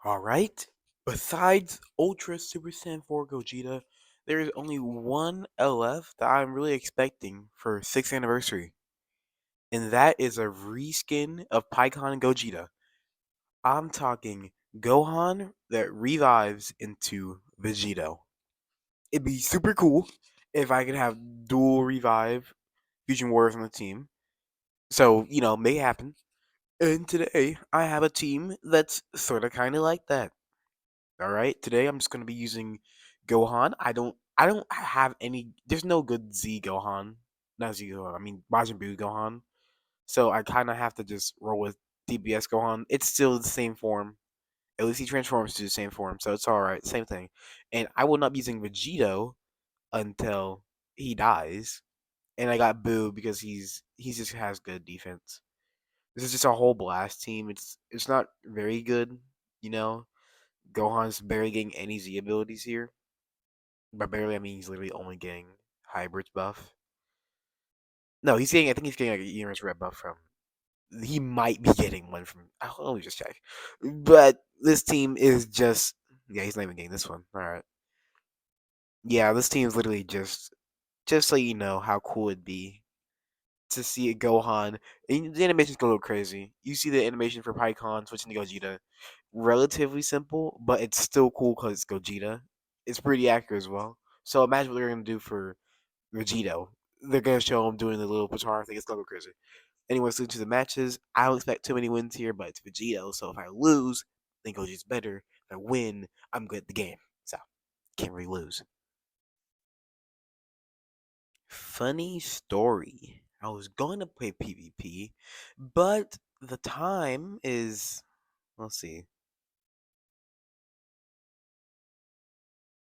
Alright. Besides Ultra Super Saiyan 4 Gogeta, there is only one LF that I'm really expecting for 6th anniversary. And that is a reskin of Pikkon and Gogeta. I'm talking Gohan that revives into Vegito. It'd be super cool if I could have dual revive Fusion Warriors on the team. So, make it happen. And today I have a team that's sort of kind of like that. All right, today I'm just gonna be using Gohan. I don't have any. There's no good Z Gohan, not Z Gohan. I mean Majin Buu Gohan. So I kind of have to just roll with DBS Gohan. It's still the same form. At least he transforms to the same form, so it's all right. Same thing. And I will not be using Vegito until he dies. And I got Boo because he just has good defense. This is just a whole blast team. It's not very good, you know. Gohan's barely getting any Z abilities here. By barely, I mean he's literally only getting hybrids buff. No, he's getting. I think he's getting like a Uranus red buff from. He might be getting one from. Oh, let me just check. But this team is just. Yeah, he's not even getting this one. All right. Yeah, this team is literally just so you know how cool it'd be to see a Gohan. And the animations go a little crazy. You see the animation for Pikkon switching to Gogeta. Relatively simple, but it's still cool because it's Gogeta. It's pretty accurate as well. So imagine what they're gonna do for Vegito. They're gonna show him doing the little guitar thing. It's gonna go crazy. Anyways, to the matches, I don't expect too many wins here, but it's Vegito. So if I lose, then Gogeta's better. If I win, I'm good at the game. So can't really lose. Funny story. I was going to play PvP, but the time is. Let's see.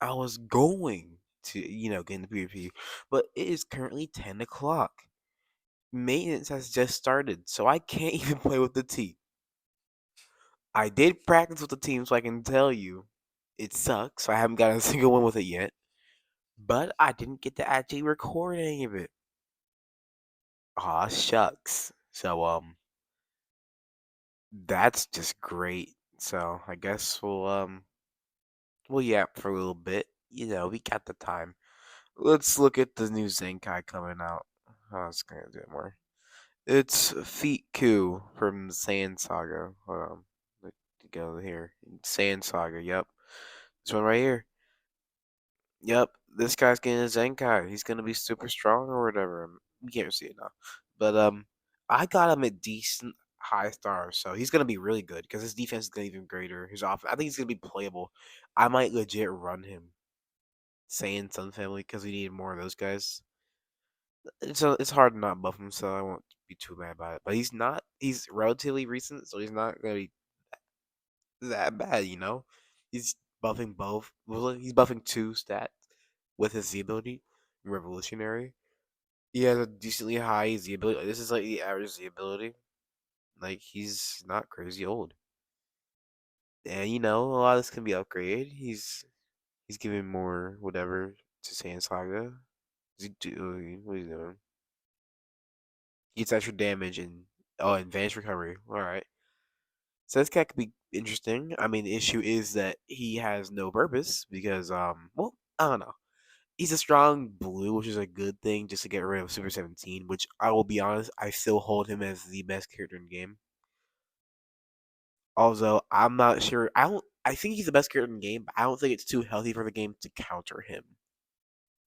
I was going to, get into PvP, but it is currently 10 o'clock. Maintenance has just started, so I can't even play with the team. I did practice with the team, so I can tell you it sucks. I haven't got a single one with it yet, but I didn't get to actually record any of it. Aw, shucks. So, that's just great. So, I guess we'll yap for a little bit. We got the time. Let's look at the new Zenkai coming out. I was gonna do it more. It's Feet Coup from Saiyan Saga. Hold on. Let me go here. Saiyan Saga, yep. This one right here. Yep. This guy's getting a Zenkai. He's gonna be super strong or whatever. You can't see it now. But I got him at decent high stars, so he's gonna be really good because his defense is gonna be even greater. His off I think he's gonna be playable. I might legit run him. Saiyan Sun Family because we need more of those guys. It's hard to not buff him, so I won't be too mad about it. But he's not. He's relatively recent, so he's not gonna be that bad. He's buffing both. Well, he's buffing two stats with his Z ability, Revolutionary. He has a decently high Z ability. This is like the average Z ability. Like he's not crazy old, and a lot of this can be upgraded. He's giving more whatever to Saiyan Saga. What is he doing? He gets extra damage and advanced recovery. All right. So this cat could be interesting. I mean, the issue is that he has no purpose because, well, I don't know. He's a strong blue, which is a good thing just to get rid of Super 17, which I will be honest, I still hold him as the best character in the game. Although I'm not sure. I think he's the best character in the game, but I don't think it's too healthy for the game to counter him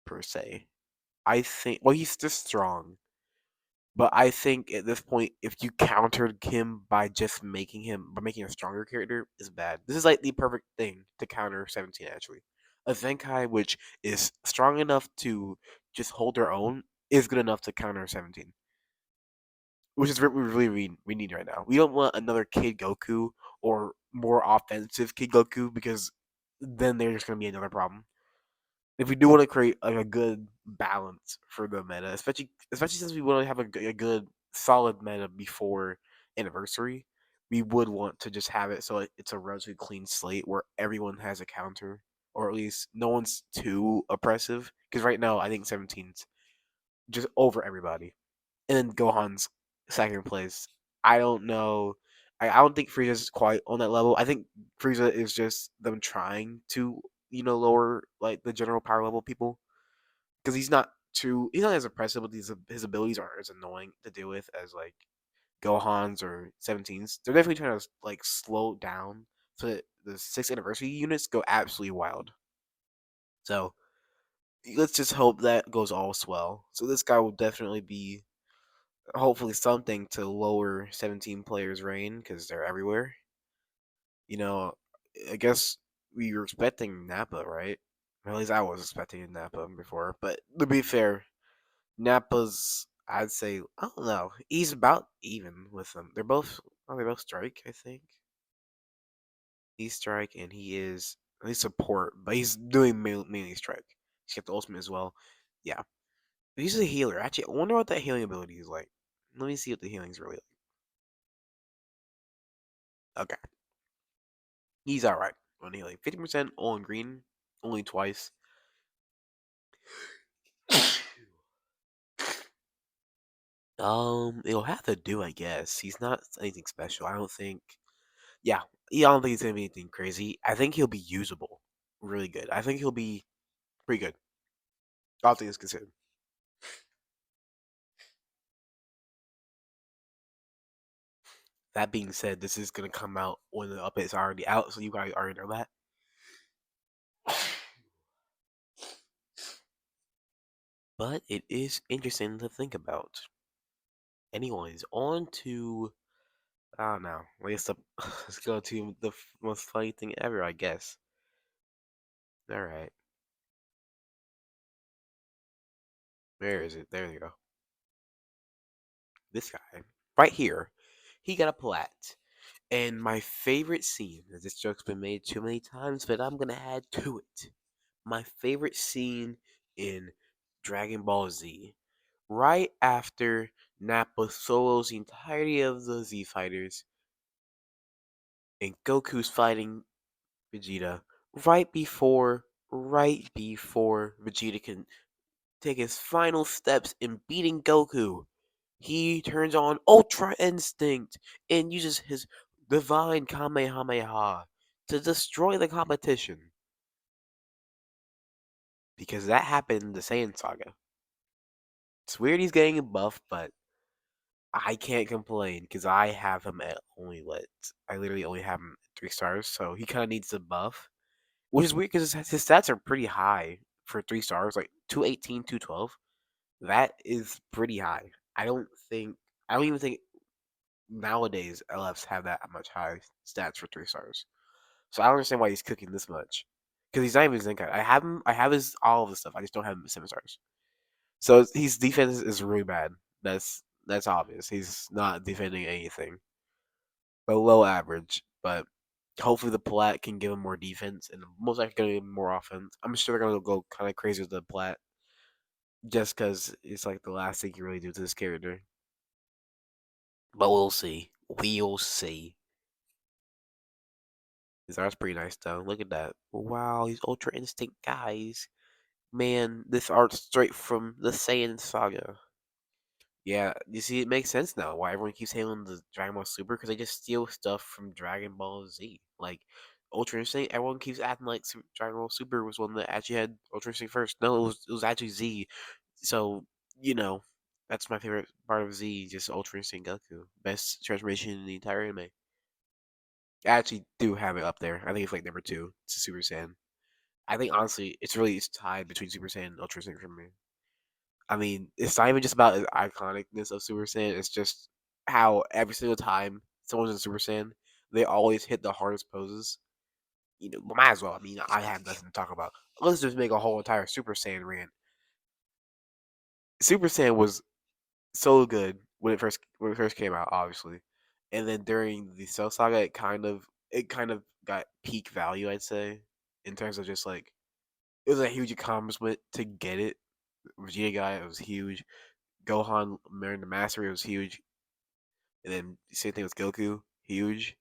per se. I think well, he's just strong. But I think at this point, if you countered him by just making a stronger character, is bad. This is like the perfect thing to counter 17. Actually, a Zenkai which is strong enough to just hold their own is good enough to counter 17, which is what we really we need right now. We don't want another Kid Goku or more offensive Kid Goku because then there's going to be another problem. If we do want to create like a good balance for the meta, especially since we want to have a good solid meta before anniversary, we would want to just have it so it's a relatively clean slate where everyone has a counter, or at least no one's too oppressive. Because right now, I think 17's just over everybody, and then Gohan's second place. I don't know. I don't think Frieza's quite on that level. I think Frieza is just them trying to lower like the general power level people because he's not as impressive, but his abilities aren't as annoying to deal with as like Gohan's or 17's. They're definitely trying to like slow down so that the sixth anniversary units go absolutely wild. So let's just hope that goes all swell. So this guy will definitely be hopefully something to lower 17 players' reign because they're everywhere. You know, I guess we were expecting Nappa, right? At least I was expecting Nappa before. But to be fair, Nappa's I'd say I don't know. He's about even with them. They both strike, I think. He's strike and he is at least support, but he's doing mainly strike. He's got the ultimate as well. Yeah. He's a healer. Actually, I wonder what that healing ability is like. Let me see what the healing's really like. Okay. He's alright on healing. 50% on green, only twice. It'll have to do, I guess. He's not anything special. I don't think. Yeah, I don't think he's gonna be anything crazy. I think he'll be usable, really good. I think he'll be pretty good. All things considered. That being said, this is gonna come out when the update's already out, so you guys already know that. But it is interesting to think about. Anyways, on to I don't know. Let's go to the most funny thing ever, I guess. All right, where is it? There you go. This guy right here, he got a plat. And my favorite scene, this joke's been made too many times, but I'm gonna add to it. My favorite scene in Dragon Ball Z, right after Nappa solos the entirety of the Z fighters, and Goku's fighting Vegeta, right before Vegeta can take his final steps in beating Goku. He turns on Ultra Instinct and uses his Divine Kamehameha to destroy the competition. Because that happened in the Saiyan Saga. It's weird he's getting a buff, but I can't complain because I have him at only what? I literally only have him at 3 stars, so he kind of needs a buff. Which is weird because his stats are pretty high for 3 stars, like 218, 212. That is pretty high. I don't even think nowadays LFs have that much high stats for 3 stars. So I don't understand why he's cooking this much. Because he's not even Zenkai. I have his all of the stuff. I just don't have him at 7 stars. So his defense is really bad. That's obvious. He's not defending anything. Below average. But hopefully the Plat can give him more defense and most likely gonna give him more offense. I'm sure they're gonna go kind of crazy with the Plat. Just because it's like the last thing you really do to this character. But we'll see. We'll see. His art's pretty nice though. Look at that. Wow, these Ultra Instinct guys. Man, this art's straight from the Saiyan saga. Yeah, you see, it makes sense now why everyone keeps hailing the Dragon Ball Super because they just steal stuff from Dragon Ball Z. Like Ultra Instinct, everyone keeps acting like Dragon Ball Super was one that actually had Ultra Instinct first. No, it was actually Z. So you know, that's my favorite part of Z, just Ultra Instinct Goku, best transformation in the entire anime. I actually do have it up there. I think it's like number two. It's a Super Saiyan. I think honestly, it's tied between Super Saiyan and Ultra Instinct for me. I mean, it's not even just about the iconicness of Super Saiyan. It's just how every single time someone's in Super Saiyan, they always hit the hardest poses. Might as well. I mean, I have nothing to talk about. Let's just make a whole entire Super Saiyan rant. Super Saiyan was so good when it first came out, obviously, and then during the Cell Saga, it kind of got peak value, I'd say, in terms of just like it was a huge accomplishment to get it. Vegeta got it, it was huge. Gohan marrying the Mastery was huge, and then same thing with Goku, huge.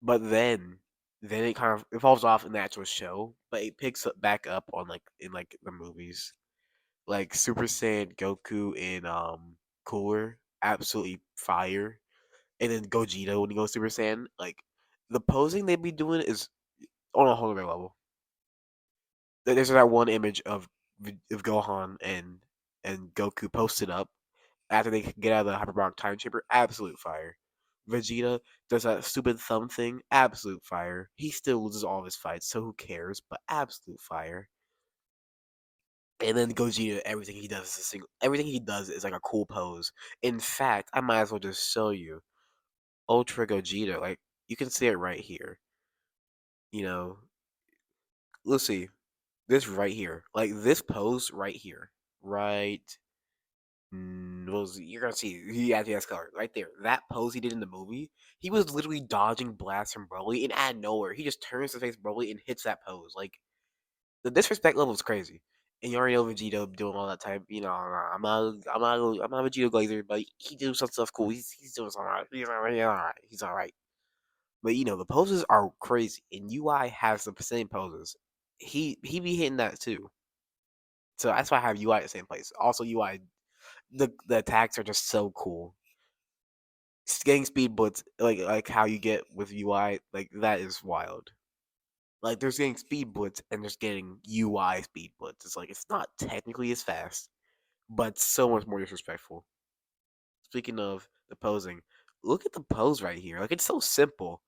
But then it kind of it falls off in the actual show, but it picks up back up on like in like the movies, like Super Saiyan Goku in Cooler, absolutely fire. and then Gogeta when he goes Super Saiyan. Like the posing they be doing is on a whole other level. There's that one image of Gohan and Goku posted up after they get out of the hyperbolic time chamber. Absolute fire. Vegeta does that stupid thumb thing. Absolute fire. He still loses all of his fights, so who cares? But absolute fire. And then Gogeta, everything he does is like a cool pose. In fact, I might as well just show you Ultra Gogeta. Like you can see it right here. You know, let's see this right here, like this pose right here, right. You're gonna see he actually has color right there. That pose he did in the movie, he was literally dodging blasts from Broly, and out of nowhere, he just turns to face Broly and hits that pose. Like the disrespect level is crazy. And you already know Vegeta doing all that type. You know, I'm not a Vegeta Glazer, but he do some stuff cool. He's doing all right. He's all right. He's all right. He's all right. But you know, the poses are crazy, and UI has the same poses. He be hitting that too. So that's why I have UI at the same place. Also, UI the attacks are just so cool. Getting speed blitz like how you get with UI, like that is wild. Like there's getting speed blitz and there's getting UI speed blitz. It's like it's not technically as fast, but so much more disrespectful. Speaking of the posing, look at the pose right here. Like it's so simple.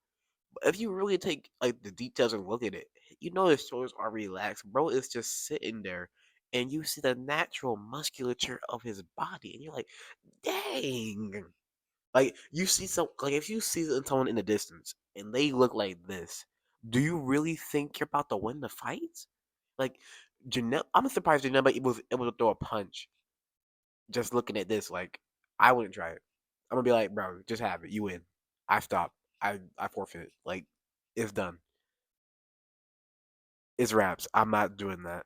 But if you really take like the details and look at it, you know his shoulders are relaxed. Bro is just sitting there and you see the natural musculature of his body, and you're like, dang. Like you see like if you see someone in the distance and they look like this, do you really think you're about to win the fight? Like I'm surprised Janeba was able to throw a punch just looking at this. Like I wouldn't try it. I'm gonna be like, bro, just have it. You win. I stop. I forfeit. Like it's done. It's wraps. I'm not doing that.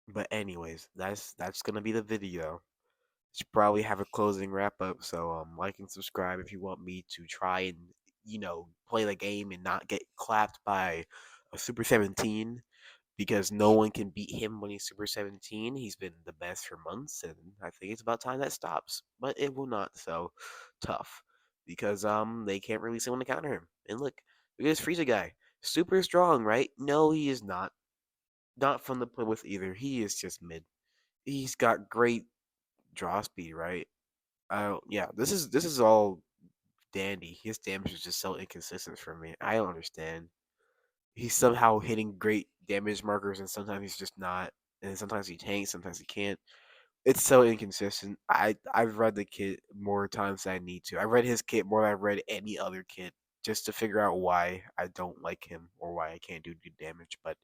But anyways, that's gonna be the video. Should probably have a closing wrap up. So like and subscribe if you want me to try and play the game and not get clapped by a Super 17, because no one can beat him when he's Super 17. He's been the best for months, and I think it's about time that stops. But it will not. So tough, because they can't release someone to counter him. And look at this Frieza guy, super strong, right? No, he is not. Not fun to play with either. He is just mid. He's got great draw speed, right? Yeah, this is all dandy. His damage is just so inconsistent for me. I don't understand. He's somehow hitting great damage markers, and sometimes he's just not. And sometimes he tanks, sometimes he can't. It's so inconsistent. I've read the kit more times than I need to. I read his kit more than I've read any other kit just to figure out why I don't like him or why I can't do good damage. But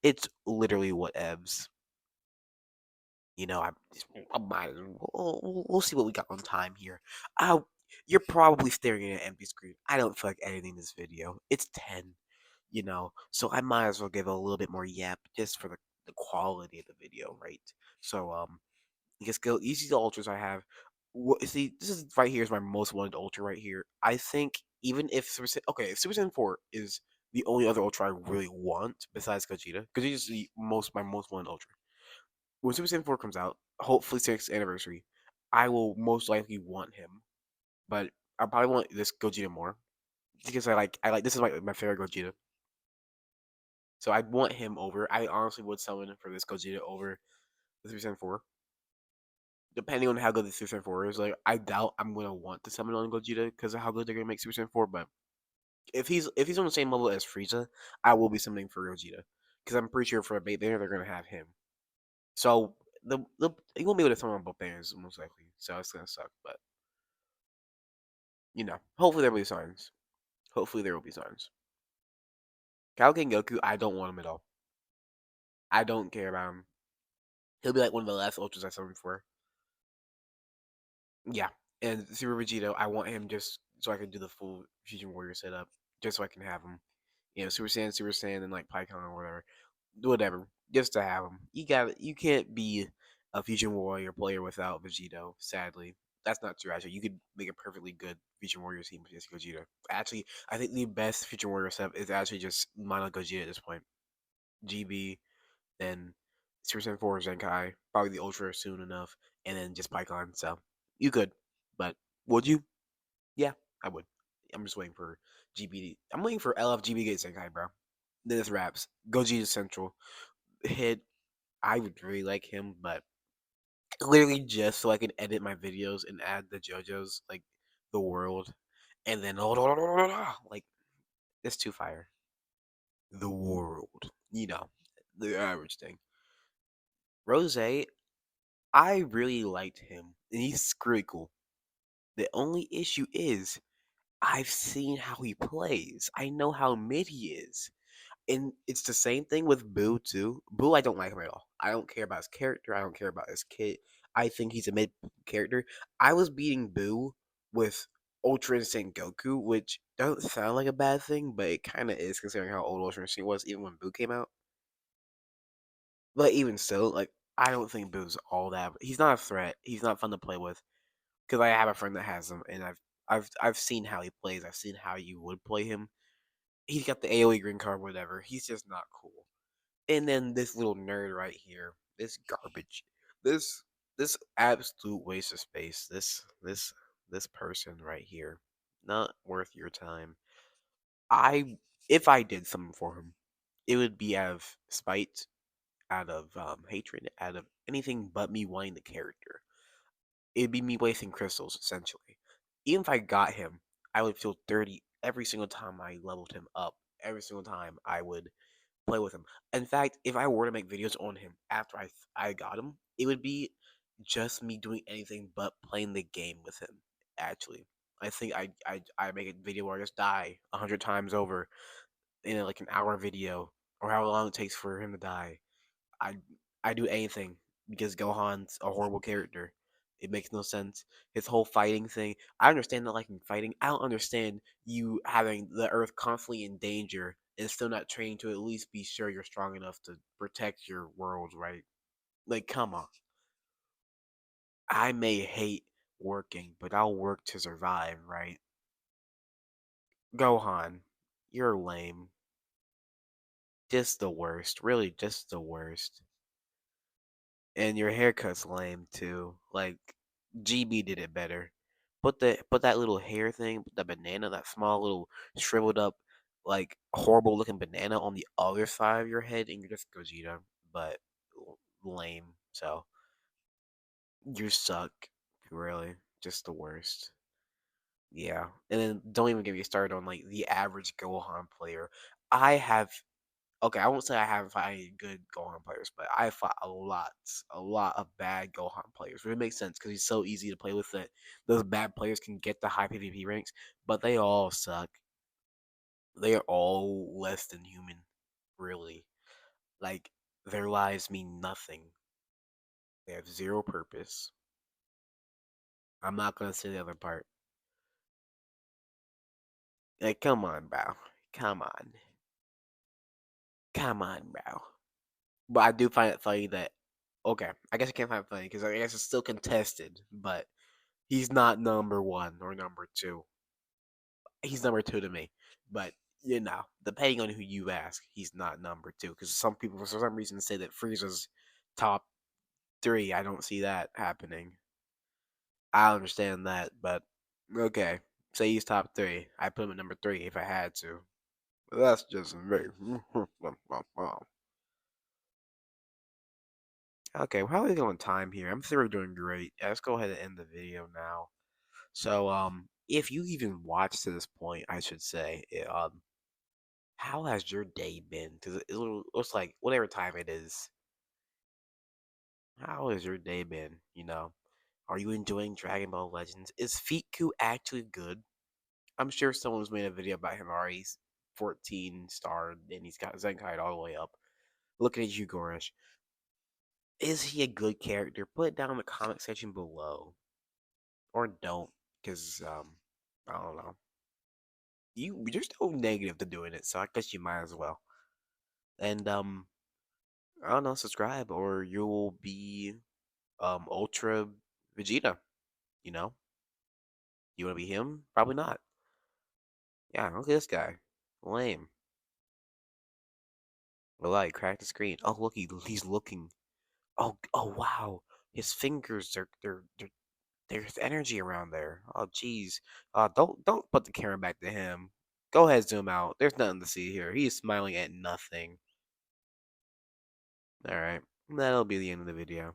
it's literally what ebbs. I might we'll see what we got on time here. I You're probably staring at an empty screen. I don't feel like editing this video. It's 10, so I might as well give a little bit more yap just for the quality of the video, right? So I guess go. You see the ultras I have. See, this is right here is my most wanted ultra right here. I think even if if Super Saiyan 4 is the only other ultra I really want besides Gogeta, because he's the my most wanted ultra. When Super Saiyan 4 comes out, hopefully 6th anniversary, I will most likely want him. But I probably want this Gogeta more, because I like this is my favorite Gogeta. So I'd want him over. I honestly would summon for this Gogeta over the Super Saiyan 4. Depending on how good the Super Saiyan 4 is, like I doubt I'm gonna want to summon on Gogeta because of how good they're gonna make Super Saiyan 4. But if he's on the same level as Frieza, I will be summoning for Gogeta, because I'm pretty sure for a bait banner they're gonna have him. So the he won't be able to summon on both banners most likely. So it's gonna suck. But hopefully there will be signs. Hopefully there will be signs. Kaioken Goku, I don't want him at all. I don't care about him. He'll be like one of the last ultras I summoned for. Yeah, and Super Vegito, I want him just so I can do the full Fusion Warrior setup, just so I can have him. Super Saiyan, and like Pycon or whatever, just to have him. You can't be a Fusion Warrior player without Vegito. Sadly, that's not true. Actually, you could make a perfectly good Fusion Warrior team with just Gogeta. Actually, I think the best Fusion Warrior setup is actually just Mono Gogeta at this point. GB, then Super Saiyan 4 Zenkai, probably the Ultra soon enough, and then just Pycon. So you could, but would you? I would. I'm just waiting for GBD. I'm waiting for LFGB Gate Senkai, bro. Then this raps. Gogeta Central hit. I would really like him, but literally just so I can edit my videos and add the JoJo's like the world, and then like it's too fire. The world, the average thing. Rose, I really liked him, and he's really cool. The only issue is I've seen how he plays. I know how mid he is. And it's the same thing with Boo too. Boo, I don't like him at all. I don't care about his character. I don't care about his kid. I think he's a mid character. I was beating Boo with Ultra Instinct Goku, which doesn't sound like a bad thing, but it kind of is considering how old Ultra Instinct was, even when Boo came out. But even still, like I don't think Boo's all that. He's not a threat. He's not fun to play with because I have a friend that has him, and I've seen how he plays. I've seen how you would play him. He's got the AOE green card, whatever. He's just not cool. And then this little nerd right here, this garbage, this this absolute waste of space. This person right here, not worth your time. I if I did something for him, it would be out of spite, out of hatred, out of anything but me wanting the character. It'd be me wasting crystals essentially. Even if I got him, I would feel dirty every single time I leveled him up. Every single time I would play with him. In fact, if I were to make videos on him after I got him, it would be just me doing anything but playing the game with him. Actually, I think I make a video where I just die 100 times over in like an hour video or how long it takes for him to die. I I do anything because Gohan's a horrible character. It makes no sense. His whole fighting thing. I understand not liking fighting. I don't understand you having the Earth constantly in danger and still not training to at least be sure you're strong enough to protect your world, right? Like, come on. I may hate working, but I'll work to survive, right? Gohan, you're lame. Just the worst. Really, just the worst. And your haircut's lame too. Like GB did it better. Put that little hair thing, the banana, that small little shriveled up, like horrible looking banana on the other side of your head, and you're just Gogeta, but lame. So you suck, really, just the worst. Yeah, and then don't even get me started on like the average Gohan player. I have Okay, I won't say I haven't fought any good Gohan players, but I fought a lot of bad Gohan players. But it makes sense because he's so easy to play with that those bad players can get the high PvP ranks, but they all suck. They are all less than human, really. Like, their lives mean nothing. They have zero purpose. I'm not gonna say the other part. Like, come on, bro. Come on. Come on, bro. But I do find it funny that, okay, I guess I can't find it funny because I guess it's still contested, but he's not number one or number two. He's number two to me. But, depending on who you ask, he's not number two. Because some people, for some reason, say that Frieza's top three. I don't see that happening. I understand that, but okay. Say he's top three. I put him at number three if I had to. But that's just me. Okay, well, how are we going time here? I'm sure we're doing great. Yeah, let's go ahead and end the video now. So, if you even watched to this point, I should say, how has your day been? Because it looks like whatever time it is, how has your day been? Are you enjoying Dragon Ball Legends? Is Fiku actually good? I'm sure someone's made a video about him already. He's 14 star and he's got Zenkai all the way up. Looking at you, Gorish. Is he a good character? Put it down in the comment section below. Or don't, because, I don't know. You're still negative to doing it, so I guess you might as well. And, I don't know, subscribe or you'll be Ultra Vegeta, you know? You wanna be him? Probably not. Yeah, look at this guy. Lame. Well, I cracked the screen. Oh look, he's looking. Oh wow. His fingers they're There's energy around there. Oh, jeez. Don't put the camera back to him. Go ahead, zoom out. There's nothing to see here. He's smiling at nothing. All right, that'll be the end of the video.